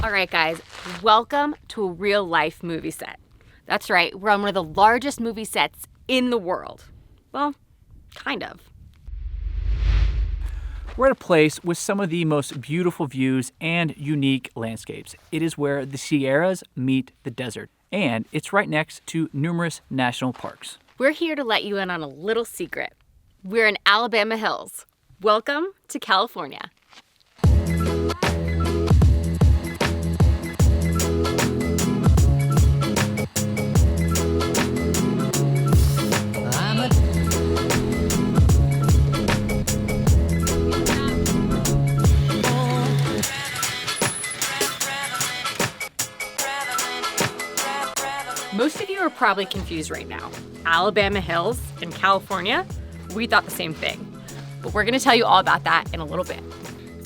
All right, guys, welcome to a real life movie set. That's right, we're on one of the largest movie sets in the world. Well, kind of. We're at a place with some of the most beautiful views and unique landscapes. It is where the Sierras meet the desert, and it's right next to numerous national parks. We're here to let you in on a little secret. We're in Alabama Hills. Welcome to California. Most of you are probably confused right now. Alabama Hills in California? We thought the same thing. But we're gonna tell you all about that in a little bit.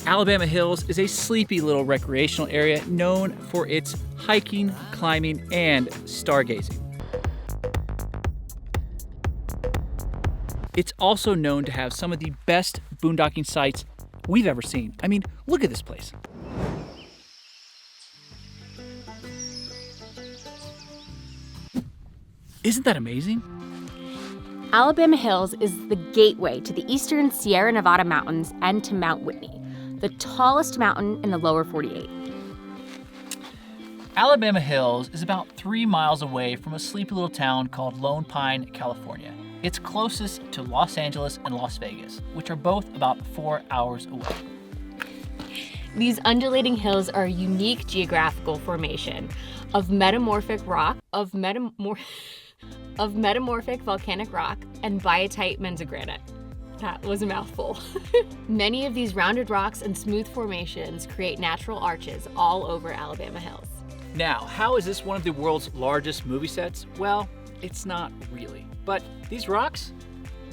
Alabama Hills is a sleepy little recreational area known for its hiking, climbing, and stargazing. It's also known to have some of the best boondocking sites we've ever seen. I mean, look at this place. Isn't that amazing? Alabama Hills is the gateway to the eastern Sierra Nevada mountains and to Mount Whitney, the tallest mountain in the lower 48. Alabama Hills is about 3 miles away from a sleepy little town called Lone Pine, California. It's closest to Los Angeles and Las Vegas, which are both about 4 hours away. These undulating hills are a unique geographical formation of metamorphic volcanic rock and biotite menzogranite. That was a mouthful. Many of these rounded rocks and smooth formations create natural arches all over Alabama Hills. Now, how is this one of the world's largest movie sets? Well, it's not really. But these rocks,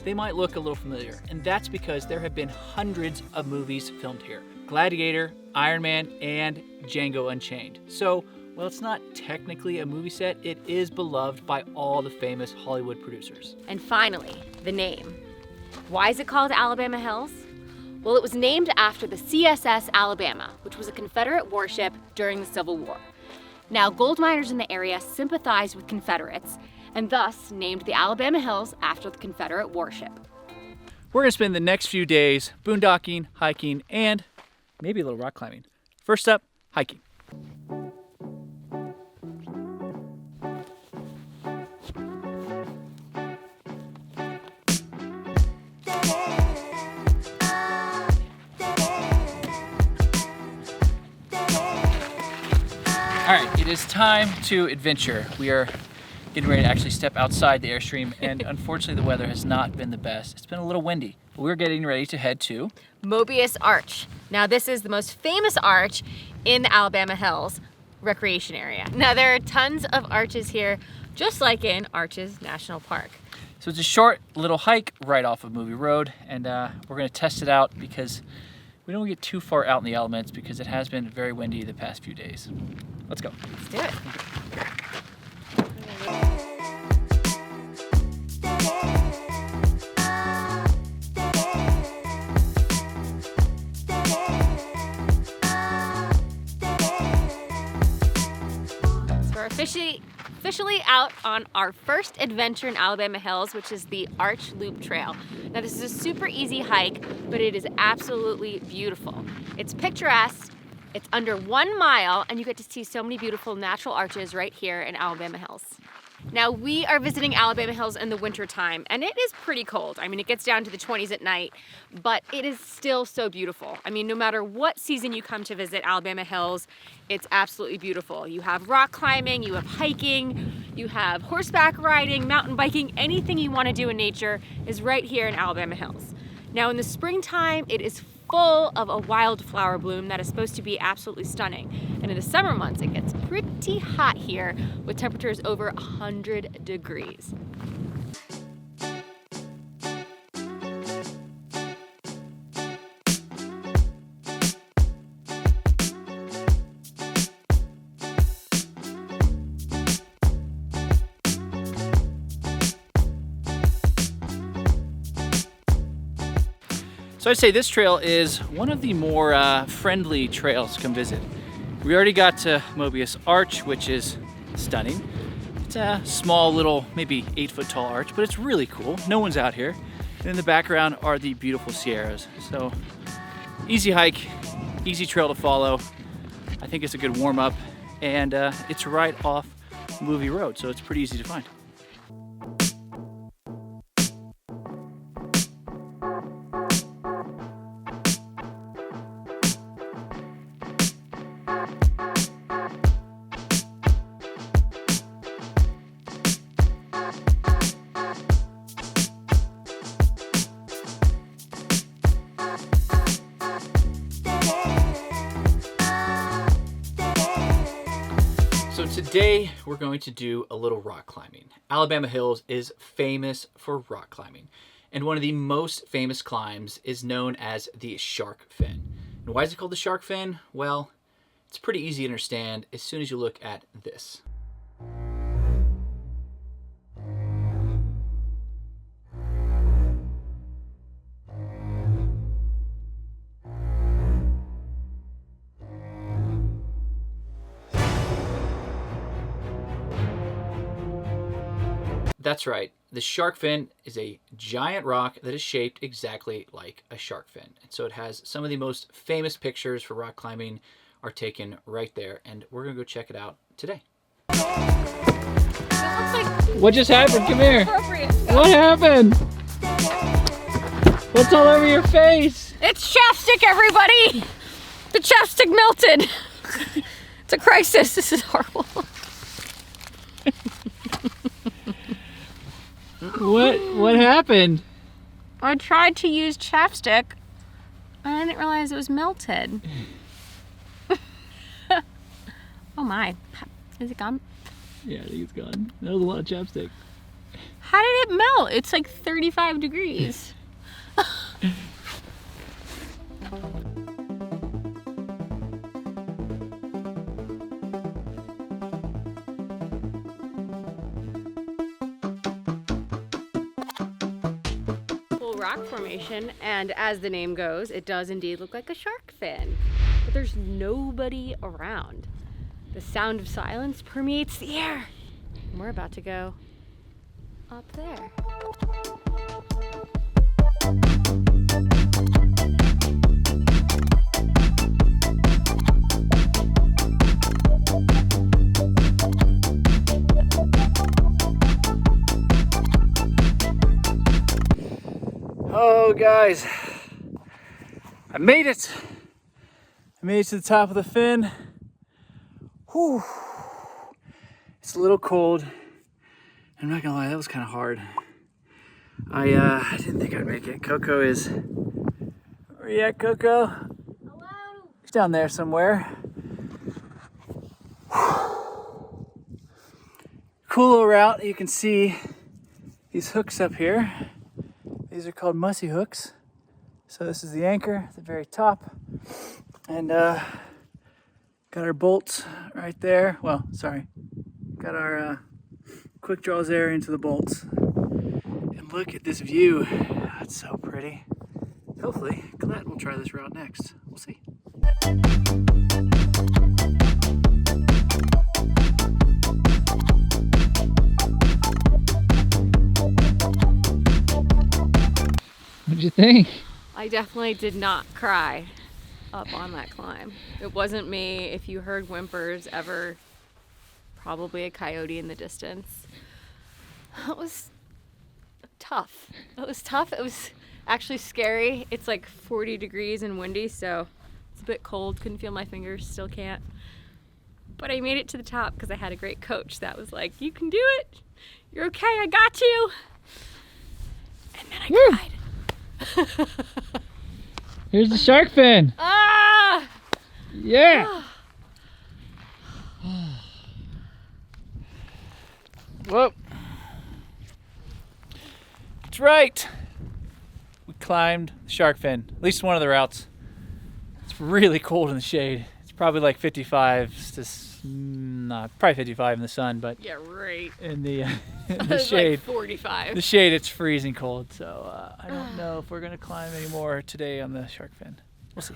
they might look a little familiar, and that's because there have been hundreds of movies filmed here. Gladiator, Ironman, and Django Unchained. So, while it's not technically a movie set, it is beloved by all the famous Hollywood producers. And finally, the name. Why is it called Alabama Hills? Well, it was named after the CSS Alabama, which was a Confederate warship during the Civil War. Now, gold miners in the area sympathized with Confederates and thus named the Alabama Hills after the Confederate warship. We're gonna spend the next few days boondocking, hiking, and maybe a little rock climbing. First up, hiking. All right, it is time to adventure. We are getting ready to actually step outside the Airstream, and unfortunately the weather has not been the best. It's been a little windy. We're getting ready to head to Mobius Arch. Now, this is the most famous arch in the Alabama Hills recreation area. Now, there are tons of arches here, just like in Arches National Park. So it's a short little hike right off of Movie Road, and we're gonna test it out because we don't get too far out in the elements because it has been very windy the past few days. Let's go. Let's do it. So we're officially out on our first adventure in Alabama Hills, which is the Arch Loop Trail. Now, this is a super easy hike, but it is absolutely beautiful. It's picturesque, it's under 1 mile, and you get to see so many beautiful natural arches right here in Alabama Hills. Now, we are visiting Alabama Hills in the winter time, and it is pretty cold. I mean, it gets down to the 20s at night, but it is still so beautiful. I mean, no matter what season you come to visit Alabama Hills, it's absolutely beautiful. You have rock climbing, you have hiking, you have horseback riding, mountain biking, anything you want to do in nature is right here in Alabama Hills. Now, in the springtime, it is full of a wildflower bloom that is supposed to be absolutely stunning. And in the summer months, it gets pretty hot here with temperatures over 100 degrees. So I'd say this trail is one of the more friendly trails to come visit. We already got to Mobius Arch, which is stunning. It's a small little, maybe 8-foot tall arch, but it's really cool. No one's out here. And in the background are the beautiful Sierras. So easy hike, easy trail to follow. I think it's a good warm up, and it's right off Movie Road, so it's pretty easy to find. So today we're going to do a little rock climbing. Alabama Hills is famous for rock climbing, and one of the most famous climbs is known as the Shark Fin. And why is it called the Shark Fin? Well, it's pretty easy to understand as soon as you look at this. That's right, the shark fin is a giant rock that is shaped exactly like a shark fin. And so it has some of the most famous pictures for rock climbing are taken right there, and we're gonna go check it out today. What just happened? Come here. What happened? What's all over your face? It's chapstick, everybody! The chapstick melted. It's a crisis. This is horrible. What happened? I tried to use chapstick, and I didn't realize it was melted. Oh my. Is it gone? Yeah, I think it's gone. That was a lot of chapstick. How did it melt? It's like 35 degrees. Rock formation, and as the name goes, it does indeed look like a shark fin, but there's nobody around. The sound of silence permeates the air, and we're about to go up there. Oh guys, I made it. I made it to the top of the fin. Whew. It's a little cold. I'm not gonna lie, that was kind of hard. I didn't think I'd make it. Coco is, where are you at, Coco? Hello? She's down there somewhere. Cool little route. You can see these hooks up here. These are called mussy hooks. So this is the anchor at the very top. And got our bolts right there. Well, sorry. Got our quick draws there into the bolts. And look at this view. That's so pretty. Hopefully, Colette will try this route next. We'll see. What'd you think? I definitely did not cry up on that climb. It wasn't me. If you heard whimpers ever, probably a coyote in the distance. It was tough. It was tough. It was actually scary. It's like 40 degrees and windy, so it's a bit cold. Couldn't feel my fingers, still can't. But I made it to the top because I had a great coach that was like, you can do it. You're okay, I got you. And then I cried. Here's the shark fin. Ah! Yeah. Whoa. That's right. We climbed the shark fin, at least one of the routes. It's really cold in the shade. It's probably like 55 to, probably 55 in the sun, but Yeah, right. in the, in the It's shade. like 45. The shade, it's freezing cold, so I don't know if we're gonna climb anymore today on the shark fin. We'll see.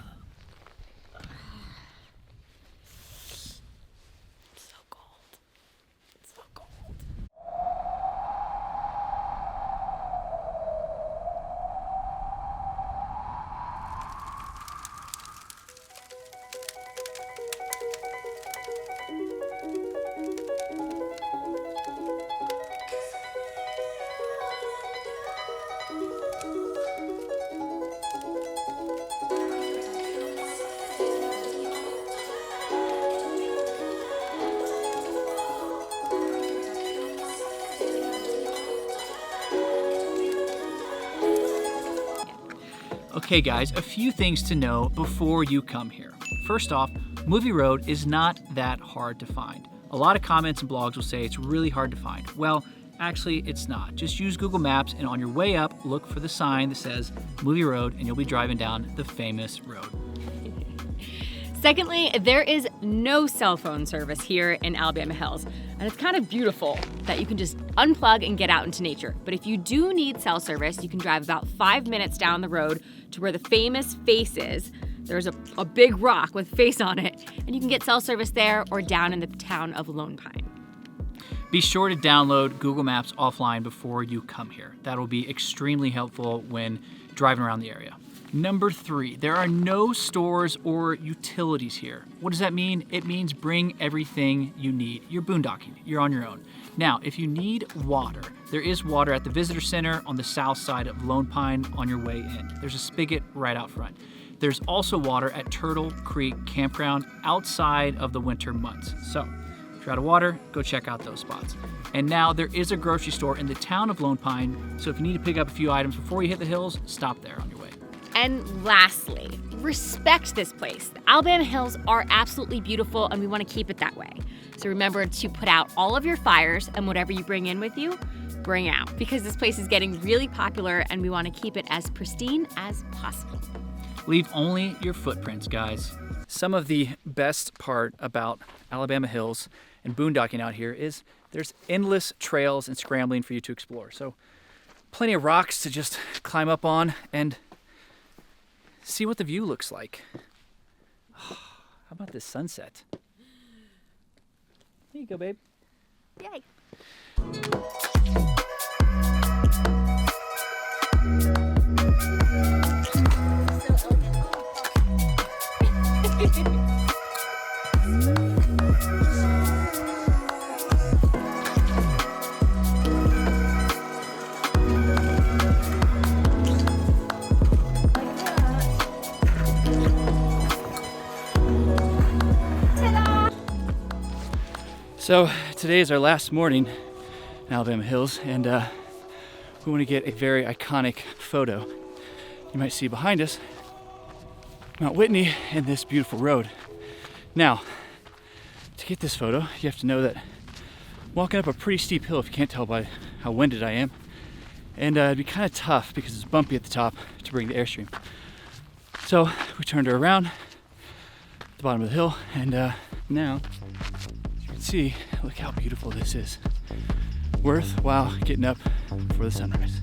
Okay guys, a few things to know before you come here. First off, Movie Road is not that hard to find. A lot of comments and blogs will say it's really hard to find. Well, actually it's not. Just use Google Maps and on your way up, look for the sign that says Movie Road and you'll be driving down the famous road. Secondly, there is no cell phone service here in Alabama Hills, and it's kind of beautiful that you can just unplug and get out into nature. But if you do need cell service, you can drive about 5 minutes down the road to where the famous Face is. There's a big rock with Face on it, and you can get cell service there or down in the town of Lone Pine. Be sure to download Google Maps offline before you come here. That'll be extremely helpful when driving around the area. Number 3, there are no stores or utilities here. What does that mean? It means bring everything you need. You're boondocking, you're on your own. Now, if you need water, there is water at the visitor center on the south side of Lone Pine on your way in. There's a spigot right out front. There's also water at Turtle Creek Campground outside of the winter months. So, if you're out of water, go check out those spots. And now there is a grocery store in the town of Lone Pine, so if you need to pick up a few items before you hit the hills, stop there on your way. And lastly, respect this place. The Alabama Hills are absolutely beautiful and we want to keep it that way. So remember to put out all of your fires and whatever you bring in with you, bring out. Because this place is getting really popular and we want to keep it as pristine as possible. Leave only your footprints, guys. Some of the best part about Alabama Hills and boondocking out here is there's endless trails and scrambling for you to explore. So plenty of rocks to just climb up on and see what the view looks like. How about this sunset? There you go, babe. Yay. So today is our last morning in Alabama Hills, and we want to get a very iconic photo. You might see behind us Mount Whitney and this beautiful road. Now, to get this photo, you have to know that I'm walking up a pretty steep hill, if you can't tell by how winded I am, and it'd be kind of tough because it's bumpy at the top to bring the Airstream. So we turned her around at the bottom of the hill, and now see, look how beautiful this is. Worthwhile getting up for the sunrise.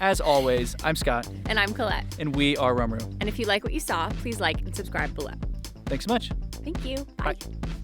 As always, I'm Scott. And I'm Colette. And we are Rum Room. And if you like what you saw, please like and subscribe below. Thanks so much. Thank you. Bye. Bye.